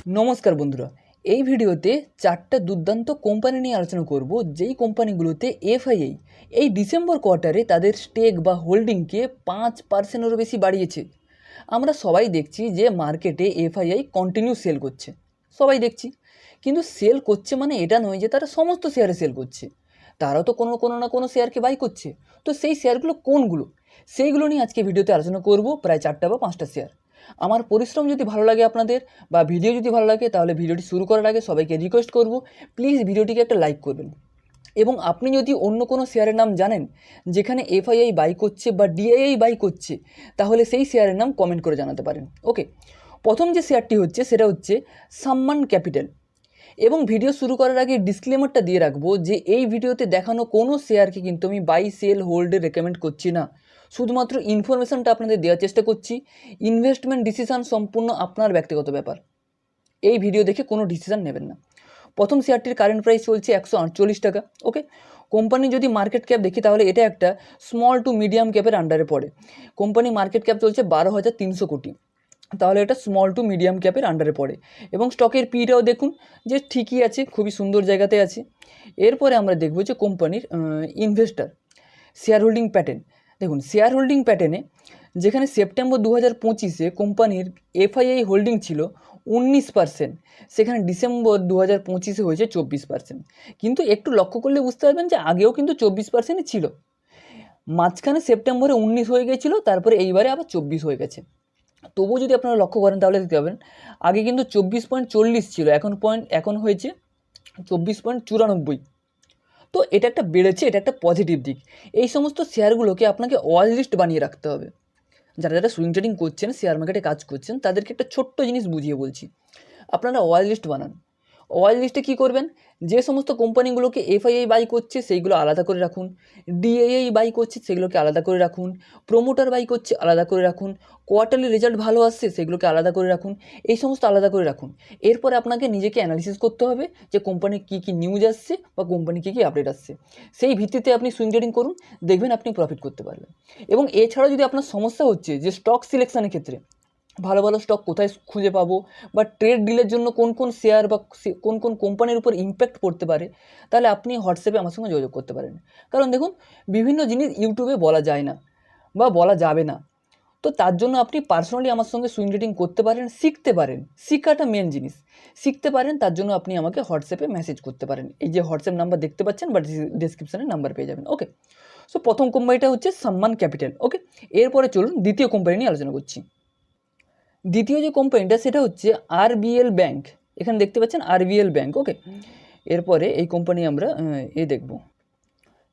নমস্কার বন্ধুরা, এই ভিডিওতে চারটা দুর্দান্ত কোম্পানি নিয়ে আলোচনা করব যেই কোম্পানিগুলোতে এফআইআই এই ডিসেম্বর কোয়ার্টারে তাদের স্টেক বা হোল্ডিংকে 5%-এরও বেশি বাড়িয়েছে। আমরা সবাই দেখছি যে মার্কেটে এফআইআই কন্টিনিউ সেল করছে, সবাই দেখছি। কিন্তু সেল করছে মানে এটা নয় যে তারা সমস্ত শেয়ারে সেল করছে, তারাও তো কোনো না কোনো শেয়ারকে বাই করছে। তো সেই শেয়ারগুলো কোনগুলো, সেইগুলো নিয়ে আজকে ভিডিওতে আলোচনা করব, প্রায় 4টা বা 5টা শেয়ার। আমার পরিশ্রম যদি ভালো লাগে আপনাদের বা ভিডিও যদি ভালো লাগে, তাহলে ভিডিওটি শুরু করার আগে সবাইকে রিকোয়েস্ট করব, প্লিজ ভিডিওটিকে একটা লাইক করবেন। এবং আপনি যদি অন্য কোনো শেয়ারের নাম জানেন যেখানে এফআইআই বাই করছে বা ডিআইআই বাই করছে, তাহলে সেই শেয়ারের নাম কমেন্ট করে জানাতে পারেন। ওকে, প্রথম যে শেয়ারটি হচ্ছে সেটা হচ্ছে সম্মান ক্যাপিটাল। এবং ভিডিও শুরু করার আগে ডিসক্লেমারটা দিয়ে রাখবো যে এই ভিডিওতে দেখানো কোনো শেয়ারকে কিন্তু আমি বাই সেল হোল্ডে রেকমেন্ড করছি না, শুধুমাত্র ইনফরমেশনটা আপনাদের দেওয়ার চেষ্টা করছি। ইনভেস্টমেন্ট ডিসিশন সম্পূর্ণ আপনার ব্যক্তিগত ব্যাপার, এই ভিডিও দেখে কোনো ডিসিশন নেবেন না। প্রথম শেয়ারটির কারেন্ট প্রাইস চলছে 148 টাকা। ওকে, কোম্পানি যদি মার্কেট ক্যাপ দেখি তাহলে এটা একটা স্মল টু মিডিয়াম ক্যাপের আন্ডারে পড়ে। কোম্পানি মার্কেট ক্যাপ চলছে 12,300 কোটি, তাহলে এটা স্মল টু মিডিয়াম ক্যাপের আন্ডারে পড়ে। এবং স্টকের পিটাও দেখুন যে ঠিকই আছে, খুবই সুন্দর জায়গাতে আছে। এরপরে আমরা দেখব যে কোম্পানির ইনভেস্টার শেয়ার হোল্ডিং প্যাটার্ন। দেখুন, শেয়ার হোল্ডিং প্যাটার্নে যেখানে সেপ্টেম্বর 2025-এ কোম্পানির এফআইআই হোল্ডিং ছিল 19%, সেখানে ডিসেম্বর 2025-এ হয়েছে 24%। কিন্তু একটু লক্ষ্য করলে বুঝতে পারবেন যে আগেও কিন্তু 24%ই ছিল, মাঝখানে সেপ্টেম্বরে 19 হয়ে গেছিলো, তারপরে এইবারে আবার 24 হয়ে গেছে। তবুও যদি আপনারা লক্ষ্য করেন তাহলে দেখতে পাবেন আগে কিন্তু 24.40 ছিল, এখন হয়েছে 24.94। তো এটা একটা বেড়েছে, এটা একটা পজিটিভ দিক। এই সমস্ত শেয়ারগুলোকে আপনাকে ওয়াচ লিস্ট বানিয়ে রাখতে হবে। যারা যারা সুইং ট্রেডিং করছেন, শেয়ার মার্কেটে কাজ করছেন, তাদেরকে একটা ছোট্ট জিনিস বুঝিয়ে বলছি। আপনারা ওয়াচ লিস্ট বানান। ওয়াচ লিস্টে কী করবেন, যে সমস্ত কোম্পানিগুলোকে এফআইআই বাই করছে সেইগুলো আলাদা করে রাখুন, ডিআইআই বাই করছে সেগুলোকে আলাদা করে রাখুন, প্রোমোটার বাই করছে আলাদা করে রাখুন, কোয়ার্টারলি রেজাল্ট ভালো আসছে সেগুলোকে আলাদা করে রাখুন, এই সমস্ত আলাদা করে রাখুন। এরপরে আপনাকে নিজেকে অ্যানালিসিস করতে হবে যে কোম্পানির কী কী নিউজ আসছে বা কোম্পানি কী কী আপডেট আসছে, সেই ভিত্তিতে আপনি সুইং ট্রেডিং করুন, দেখবেন আপনি প্রফিট করতে পারবেন। এবং এছাড়াও যদি আপনার সমস্যা হচ্ছে যে স্টক সিলেকশানের ক্ষেত্রে ভালো ভালো স্টক কোথায় খুঁজে পাবো বা ট্রেড ডিলের জন্য কোন কোন শেয়ার বা কোন কোন কোম্পানির উপর ইম্প্যাক্ট পড়তে পারে, তাহলে আপনি হোয়াটসঅ্যাপে আমার সঙ্গে যোগাযোগ করতে পারেন। কারণ দেখুন, বিভিন্ন জিনিস ইউটিউবে বলা যায় না বা বলা যাবে না, তো তার জন্য আপনি পার্সোনালি আমার সঙ্গে সুইং ট্রেডিং করতে পারেন, শিখতে পারেন। শিক্ষাটা মেন জিনিস, শিখতে পারেন। তার জন্য আপনি আমাকে হোয়াটসঅ্যাপে মেসেজ করতে পারেন, এই যে হোয়াটসঅ্যাপ নাম্বার দেখতে পাচ্ছেন বা ডিসক্রিপশানে নাম্বার পেয়ে যাবেন। ওকে, সো প্রথম কোম্পানিটা হচ্ছে সম্মান ক্যাপিটাল। ওকে, এরপরে চলুন দ্বিতীয় কোম্পানি নিয়ে আলোচনা করছি। দ্বিতীয় যে কোম্পানিটা সেটা হচ্ছে আরবিএল ব্যাংক। এখানে দেখতে পাচ্ছেন আরবিএল ব্যাংক। ওকে, এরপরে এই কোম্পানি আমরা দেখব।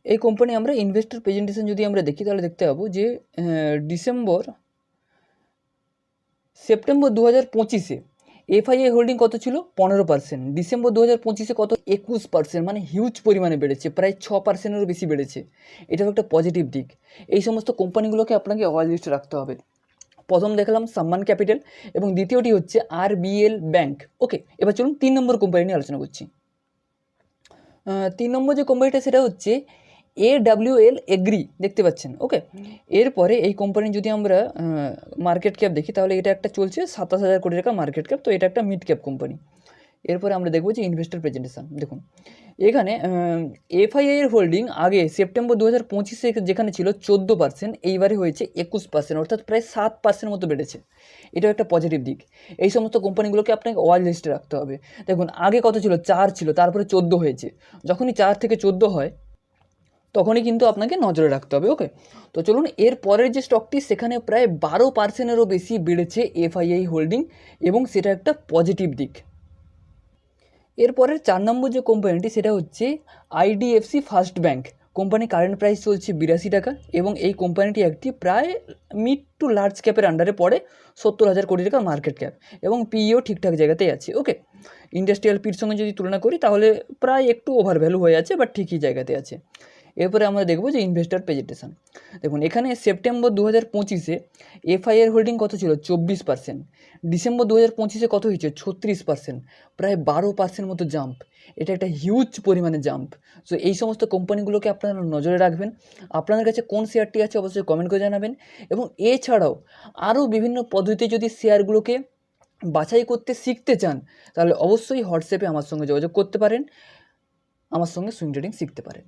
এই কোম্পানি আমরা ইনভেস্টর প্রেজেন্টেশন যদি আমরা দেখি তাহলে দেখতে পাবো যে সেপ্টেম্বর 2025-এ এফআইআই হোল্ডিং কত ছিল 15%, ডিসেম্বর 2025-এ কত 21%, মানে হিউজ পরিমাণে বেড়েছে, প্রায় 6%-এরও বেশি বেড়েছে। এটাও একটা পজিটিভ দিক। এই সমস্ত কোম্পানিগুলোকে আপনাকে ওয়াচ লিস্টে রাখতে হবে। প্রথম দেখলাম সম্মান ক্যাপিটাল এবং দ্বিতীয়টি হচ্ছে আরবিএল ব্যাংক। ওকে, এবার চলুন 3 নম্বর কোম্পানি নিয়ে আলোচনা করছি। 3 নম্বর যে কোম্পানিটা সেটা হচ্ছে AWL এগ্রি, দেখতে পাচ্ছেন। ওকে, এরপরে এই কোম্পানি যদি আমরা মার্কেট ক্যাপ দেখি তাহলে এটা একটা চলছে 27,000 কোটি টাকা মার্কেট ক্যাপ, তো এটা একটা মিড ক্যাপ কোম্পানি। এরপরে আমরা দেখব যে ইনভেস্টর প্রেজেন্টেশন। দেখুন, এখানে এফআইআই এর হোল্ডিং আগে সেপ্টেম্বর 2025-এ যেখানে ছিল 14%, এইবারে হয়েছে 21%, অর্থাৎ প্রায় 7% মতো বেড়েছে। এটাও একটা পজিটিভ দিক। এই সমস্ত কোম্পানিগুলোকে আপনাকে ওয়াচ লিস্টে রাখতে হবে। দেখুন, আগে কত ছিল, 4 ছিল, তারপরে 14 হয়েছে। যখনই 4 থেকে 14 হয় তখনই কিন্তু আপনাকে নজরে রাখতে হবে। ওকে, তো চলুন এর পরের যে স্টকটি, সেখানে প্রায় 12%-এরও বেশি বেড়েছে এফআইআই হোল্ডিং, এবং সেটা একটা পজিটিভ দিক। এরপরের 4 নম্বর যে কোম্পানিটি সেটা হচ্ছে IDFC first bank. Company current price চলছে 82 টাকা এবং এই কোম্পানিটি একটি প্রায় মিড টু লার্জ ক্যাপের আন্ডারে পড়ে, 70,000 কোটি টাকা মার্কেট ক্যাপ এবং পিইও ঠিকঠাক জায়গাতেই আছে। ওকে, ইন্ডাস্ট্রিয়াল পির সঙ্গে যদি তুলনা করি তাহলে প্রায় একটু ওভার ভ্যালু হয়ে আছে, বাট ঠিকই জায়গাতে আছে। এরপরে আমরা দেখব যে ইনভেস্টর প্রেজেন্টেশন। দেখুন, এখানে সেপ্টেম্বর 2025-এ এফআইআর হোল্ডিং কত ছিল 24%, ডিসেম্বর 2025-এ কত হয়েছে 36%, প্রায় 12% মতো জাম্প। এটা একটা হিউজ পরিমাণে জাম্প। সো এই সমস্ত কোম্পানিগুলোকে আপনারা নজরে রাখবেন। আপনাদের কাছে কোন শেয়ারটি আছে অবশ্যই কমেন্ট করে জানাবেন। এবং এছাড়াও আরও বিভিন্ন পদ্ধতিতে যদি শেয়ারগুলোকে বাছাই করতে শিখতে চান তাহলে অবশ্যই হোয়াটসঅ্যাপে আমার সঙ্গে যোগাযোগ করতে পারেন, আমার সঙ্গে সুইং ট্রেডিং শিখতে পারেন।